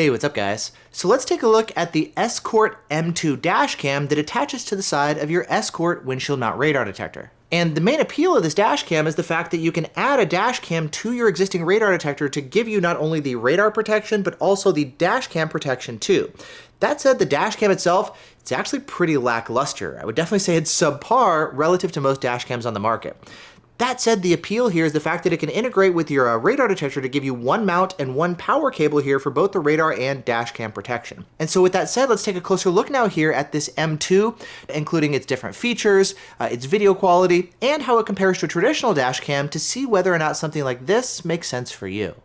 Hey, what's up guys? So let's take a look at the Escort M2 dashcam that attaches to the side of your Escort windshield mount radar detector. And the main appeal of this dashcam is the fact that you can add a dashcam to your existing radar detector to give you not only the radar protection, but also the dashcam protection too. That said, the dashcam itself, it's actually pretty lackluster. I would definitely say it's subpar relative to most dashcams on the market. That said, the appeal here is the fact that it can integrate with your radar detector to give you one mount and one power cable here for both the radar and dashcam protection. And so with that said, let's take a closer look now here at this M2, including its different features, its video quality, and how it compares to a traditional dashcam to see whether or not something like this makes sense for you.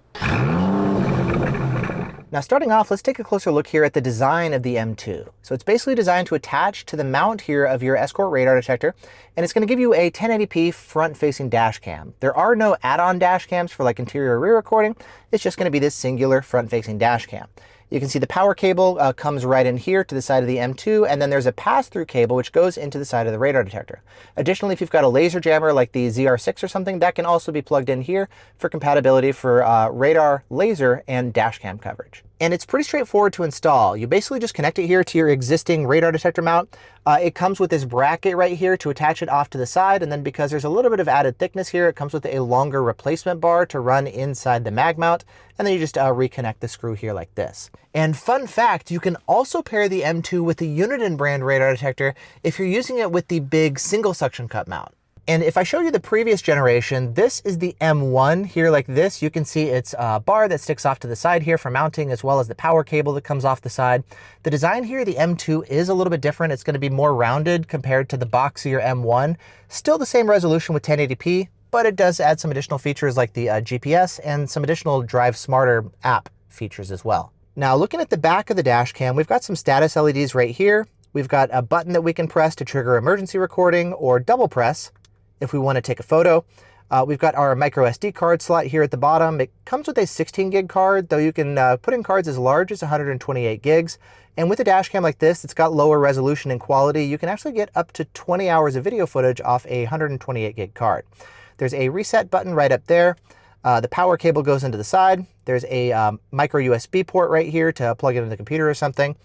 Now starting off, let's take a closer look here at the design of the M2. So it's basically designed to attach to the mount here of your Escort radar detector, and it's going to give you a 1080p front-facing dash cam. There are no add-on dash cams for like interior or rear recording. It's just going to be this singular front-facing dash cam. You can see the power cable comes right in here to the side of the M2, and then there's a pass-through cable which goes into the side of the radar detector. Additionally, if you've got a laser jammer like the ZR6 or something, that can also be plugged in here for compatibility for radar, laser, and dashcam coverage. And it's pretty straightforward to install. You basically just connect it here to your existing radar detector mount. It comes with this bracket right here to attach it off to the side, and then because there's a little bit of added thickness here, it comes with a longer replacement bar to run inside the mag mount, and then you just reconnect the screw here like this. And fun fact, you can also pair the M2 with the Uniden brand radar detector if you're using it with the big single suction cup mount. And if I show you the previous generation, this is the M1 here like this. You can see it's a bar that sticks off to the side here for mounting, as well as the power cable that comes off the side. The design here, the M2 is a little bit different. It's going to be more rounded compared to the boxier M1. Still the same resolution with 1080p, but it does add some additional features like the GPS and some additional Drive Smarter app features as well. Now looking at the back of the dash cam, we've got some status LEDs right here. We've got a button that we can press to trigger emergency recording, or double press if we want to take a photo. We've got our micro SD card slot here at the bottom. It comes with a 16 gig card, though you can put in cards as large as 128 gigs. And with a dash cam like this, it's got lower resolution and quality. You can actually get up to 20 hours of video footage off a 128 gig card. There's a reset button right up there. The power cable goes into the side. There's a micro USB port right here to plug it into the computer or something.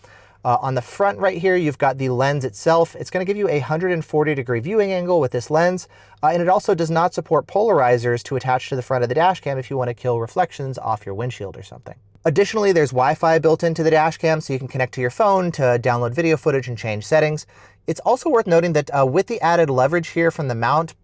On the front right here, you've got the lens itself. It's going to give you a 140-degree viewing angle with this lens, and it also does not support polarizers to attach to the front of the dash cam if you want to kill reflections off your windshield or something. Additionally, there's Wi-Fi built into the dash cam, so you can connect to your phone to download video footage and change settings. It's also worth noting that with the added leverage here from the mount,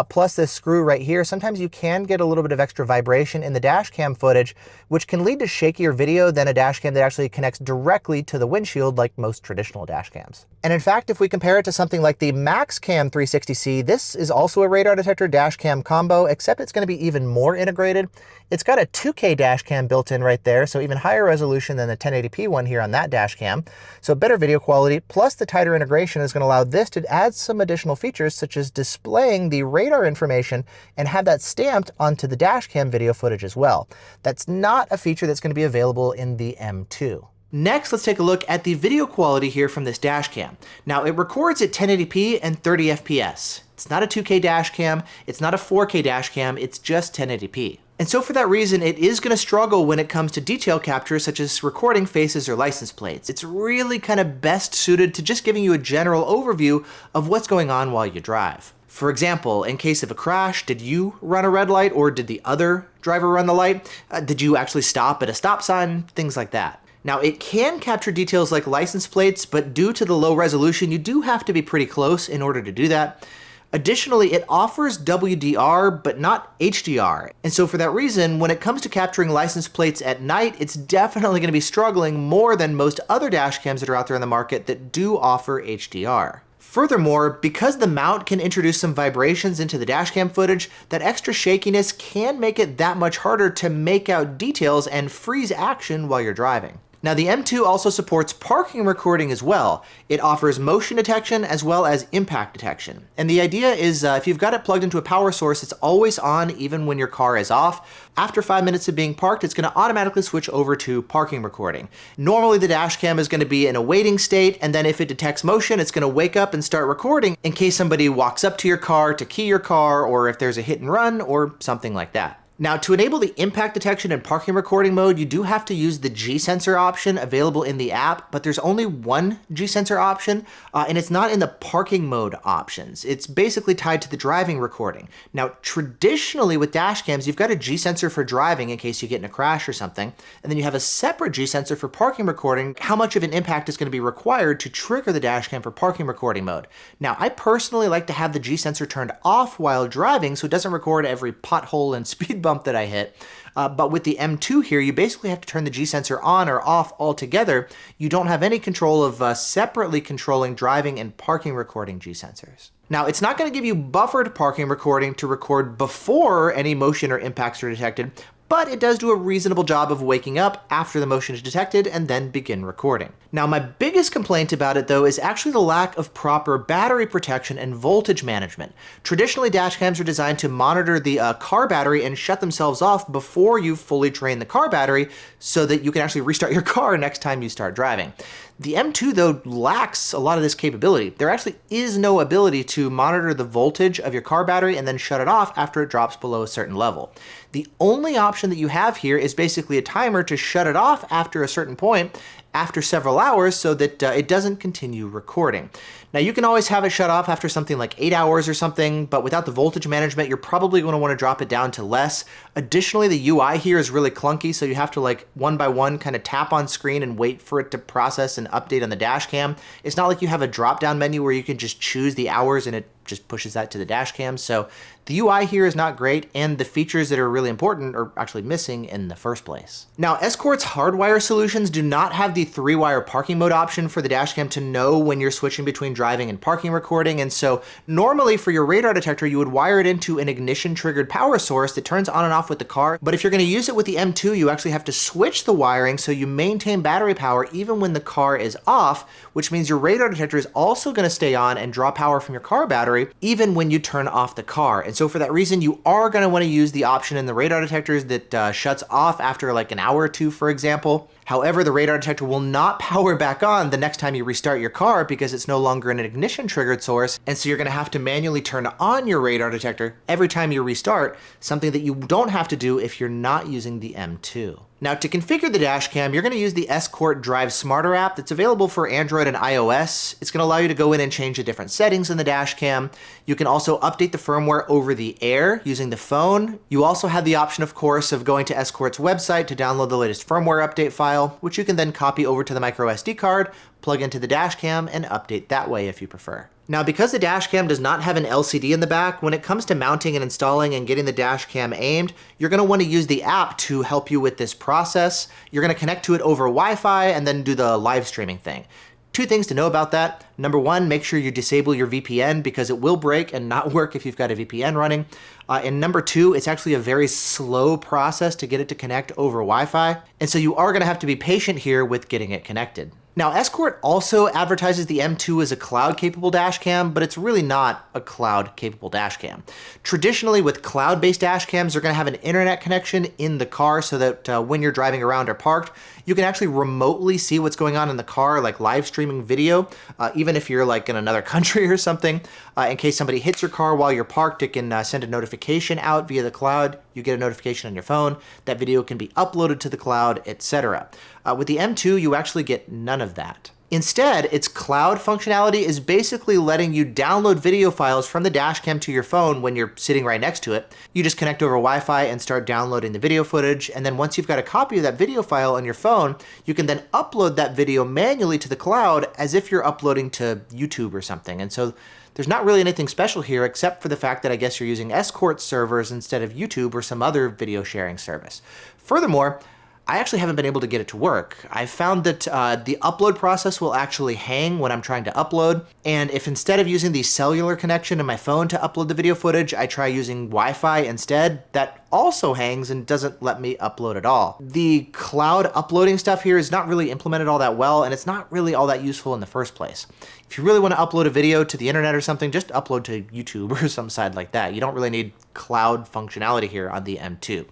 plus this screw right here, sometimes you can get a little bit of extra vibration in the dash cam footage, which can lead to shakier video than a dash cam that actually connects directly to the windshield like most traditional dash cams. And in fact, if we compare it to something like the MaxCam 360C, this is also a radar detector dash cam combo, except it's going to be even more integrated. It's got a 2K dash cam built in right there, so even higher resolution than the 1080p one here on that dash cam. So better video quality, plus the tighter integration is going to allow this to add some additional features, such as displaying the radar information and have that stamped onto the dash cam video footage as well. That's not a feature that's going to be available in the M2. Next, let's take a look at the video quality here from this dash cam. Now, it records at 1080p and 30 FPS. It's not a 2K dash cam, it's not a 4K dash cam, it's just 1080p. And so for that reason, it is going to struggle when it comes to detail capture, such as recording faces or license plates. It's really kind of best suited to just giving you a general overview of what's going on while you drive. For example, in case of a crash, did you run a red light or did the other driver run the light? Did you actually stop at a stop sign? Things like that. Now, it can capture details like license plates, but due to the low resolution, you do have to be pretty close in order to do that. Additionally, it offers WDR, but not HDR. And so for that reason, when it comes to capturing license plates at night, it's definitely going to be struggling more than most other dash cams that are out there in the market that do offer HDR. Furthermore, because the mount can introduce some vibrations into the dashcam footage, that extra shakiness can make it that much harder to make out details and freeze action while you're driving. Now, the M2 also supports parking recording as well. It offers motion detection as well as impact detection. And the idea is if you've got it plugged into a power source, it's always on even when your car is off. After 5 minutes of being parked, it's going to automatically switch over to parking recording. Normally, the dash cam is going to be in a waiting state, and then if it detects motion, it's going to wake up and start recording in case somebody walks up to your car to key your car, or if there's a hit and run or something like that. Now, to enable the impact detection and parking recording mode, you do have to use the G-sensor option available in the app, but there's only one G-sensor option, and it's not in the parking mode options. It's basically tied to the driving recording. Now, traditionally with dash cams, you've got a G-sensor for driving in case you get in a crash or something, and then you have a separate G-sensor for parking recording, how much of an impact is going to be required to trigger the dash cam for parking recording mode. Now, I personally like to have the G-sensor turned off while driving so it doesn't record every pothole and speed bump that I hit. But with the M2 here, you basically have to turn the G-sensor on or off altogether. You don't have any control of separately controlling driving and parking recording G-sensors. Now, it's not going to give you buffered parking recording to record before any motion or impacts are detected, but it does do a reasonable job of waking up after the motion is detected and then begin recording. Now, my biggest complaint about it though is actually the lack of proper battery protection and voltage management. Traditionally, dash cams are designed to monitor the car battery and shut themselves off before you fully drain the car battery so that you can actually restart your car next time you start driving. The M2 though lacks a lot of this capability. There actually is no ability to monitor the voltage of your car battery and then shut it off after it drops below a certain level. The only option that you have here is basically a timer to shut it off after a certain point after several hours so that it doesn't continue recording. Now, you can always have it shut off after something like 8 hours or something, but without the voltage management, you're probably going to want to drop it down to less. Additionally, the UI here is really clunky, so you have to like one by one kind of tap on screen and wait for it to process and update on the dash cam. It's not like you have a drop down menu where you can just choose the hours and it just pushes that to the dash cam. So the UI here is not great, and the features that are really important are actually missing in the first place. Now, Escort's hardwire solutions do not have the 3-wire parking mode option for the dash cam to know when you're switching between driving and parking recording, and so normally for your radar detector, you would wire it into an ignition triggered power source that turns on and off with the car. But if you're going to use it with the M2, you actually have to switch the wiring so you maintain battery power even when the car is off, which means your radar detector is also going to stay on and draw power from your car battery even when you turn off the car. And so for that reason, you are going to want to use the option in the radar detectors that shuts off after like an hour or two, for example. However, the radar detector will not power back on the next time you restart your car because it's no longer an ignition triggered source. And so you're going to have to manually turn on your radar detector every time you restart, something that you don't have to do if you're not using the M2. Now, to configure the dash cam, you're going to use the Escort Drive Smarter app that's available for Android and iOS. It's going to allow you to go in and change the different settings in the dash cam. You can also update the firmware over the air using the phone. You also have the option, of course, of going to Escort's website to download the latest firmware update file, which you can then copy over to the micro SD card, plug into the dash cam, and update that way if you prefer. Now, because the dash cam does not have an LCD in the back, when it comes to mounting and installing and getting the dash cam aimed, you're going to want to use the app to help you with this process. You're going to connect to it over Wi-Fi and then do the live streaming thing. Two things to know about that. Number one, make sure you disable your VPN because it will break and not work if you've got a VPN running. And number two, it's actually a very slow process to get it to connect over Wi-Fi. And so you are going to have to be patient here with getting it connected. Now, Escort also advertises the M2 as a cloud-capable dash cam, but it's really not a cloud-capable dash cam. Traditionally, with cloud-based dash cams, they're going to have an internet connection in the car so that when you're driving around or parked, you can actually remotely see what's going on in the car, like live streaming video, even if you're like in another country or something. In case somebody hits your car while you're parked, it can send a notification out via the cloud. You get a notification on your phone. That video can be uploaded to the cloud, etc. With the M2, you actually get none of that. Instead, its cloud functionality is basically letting you download video files from the dashcam to your phone when you're sitting right next to it. You just connect over Wi-Fi and start downloading the video footage, and then once you've got a copy of that video file on your phone, you can then upload that video manually to the cloud as if you're uploading to YouTube or something. And so there's not really anything special here except for the fact that I guess you're using Escort servers instead of YouTube or some other video sharing service. Furthermore, I actually haven't been able to get it to work. I found that the upload process will actually hang when I'm trying to upload, and if instead of using the cellular connection in my phone to upload the video footage, I try using Wi-Fi instead, that also hangs and doesn't let me upload at all. The cloud uploading stuff here is not really implemented all that well, and it's not really all that useful in the first place. If you really want to upload a video to the internet or something, just upload to YouTube or some site like that. You don't really need cloud functionality here on the M2.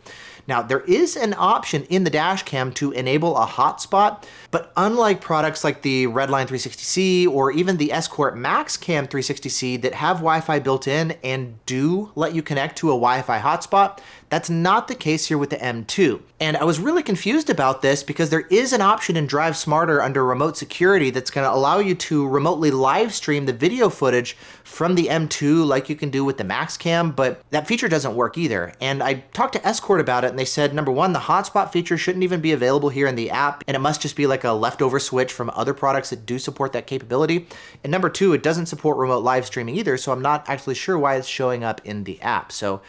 Now, there is an option in the dashcam to enable a hotspot, but unlike products like the Redline 360C or even the Escort Max Cam 360C that have Wi-Fi built in and do let you connect to a Wi-Fi hotspot, That's not the case here with the M2. And I was really confused about this because there is an option in Drive Smarter under remote security that's going to allow you to remotely live stream the video footage from the M2 like you can do with the Dashcam, but that feature doesn't work either. And I talked to Escort about it and they said, number one, the hotspot feature shouldn't even be available here in the app, and it must just be like a leftover switch from other products that do support that capability. And number two, it doesn't support remote live streaming either, so I'm not actually sure why it's showing up in the app. So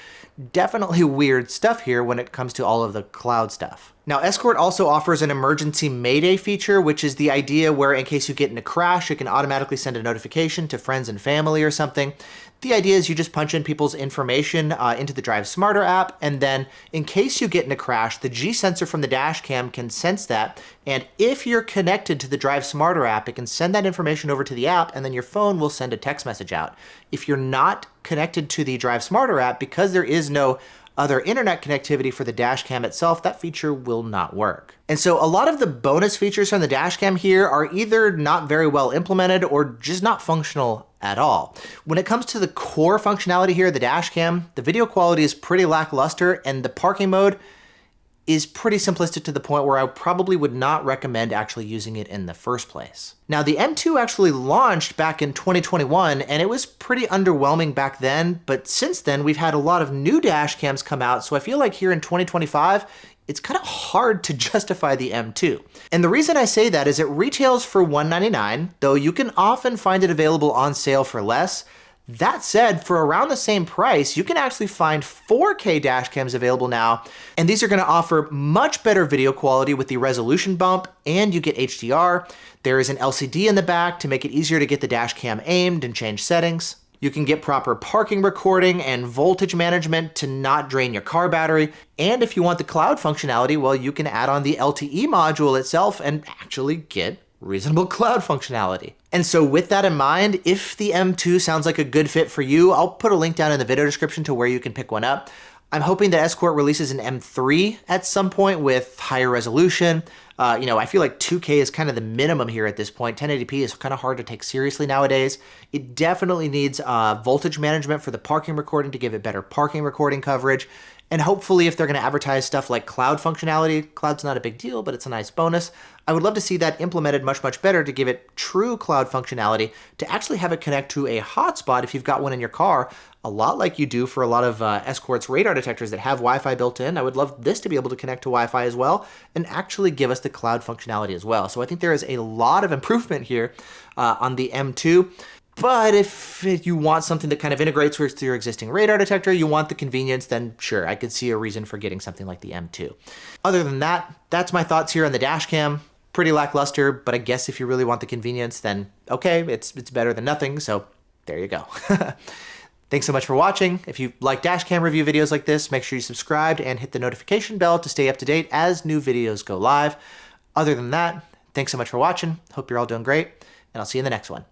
definitely weird stuff here when it comes to all of the cloud stuff. Now, Escort also offers an emergency Mayday feature, which is the idea where in case you get in a crash, it can automatically send a notification to friends and family or something. The idea is you just punch in people's information into the Drive Smarter app, and then in case you get in a crash, the G sensor from the Dashcam can sense that, and if you're connected to the Drive Smarter app, it can send that information over to the app, and then your phone will send a text message out. If you're not connected to the Drive Smarter app, because there is no other internet connectivity for the Dashcam itself, that feature will not work. And so a lot of the bonus features from the Dashcam here are either not very well implemented or just not functional at all. When it comes to the core functionality here of the Dashcam, the video quality is pretty lackluster, and the parking mode is pretty simplistic to the point where I probably would not recommend actually using it in the first place. Now, the M2 actually launched back in 2021, and it was pretty underwhelming back then, but since then we've had a lot of new Dashcams come out, so I feel like here in 2025, it's kind of hard to justify the M2. And the reason I say that is it retails for $199, though you can often find it available on sale for less. That said, for around the same price, you can actually find 4K Dashcams available now, and these are going to offer much better video quality with the resolution bump, and you get HDR. There is an LCD in the back to make it easier to get the Dashcam aimed and change settings. You can get proper parking recording and voltage management to not drain your car battery, and if you want the cloud functionality, well, you can add on the LTE module itself and actually get reasonable cloud functionality. And so with that in mind, if the M2 sounds like a good fit for you, I'll put a link down in the video description to where you can pick one up. I'm hoping that Escort releases an M3 at some point with higher resolution. I feel like 2K is kind of the minimum here at this point. 1080p is kind of hard to take seriously nowadays. It definitely needs voltage management for the parking recording to give it better parking recording coverage. And hopefully if they're going to advertise stuff like cloud functionality, cloud's not a big deal, but it's a nice bonus. I would love to see that implemented much, much better to give it true cloud functionality, to actually have it connect to a hotspot if you've got one in your car, a lot like you do for a lot of Escort's radar detectors that have Wi-Fi built in. I would love this to be able to connect to Wi-Fi as well and actually give us the cloud functionality as well. So I think there is a lot of improvement here on the M2. But if you want something that kind of integrates with your existing radar detector, you want the convenience, then sure, I could see a reason for getting something like the M2. Other than that, that's my thoughts here on the Dashcam. Pretty lackluster, but I guess if you really want the convenience, then okay, it's better than nothing, so there you go. Thanks so much for watching. If you like Dashcam review videos like this, make sure you subscribe and hit the notification bell to stay up to date as new videos go live. Other than that, thanks so much for watching. Hope you're all doing great, and I'll see you in the next one.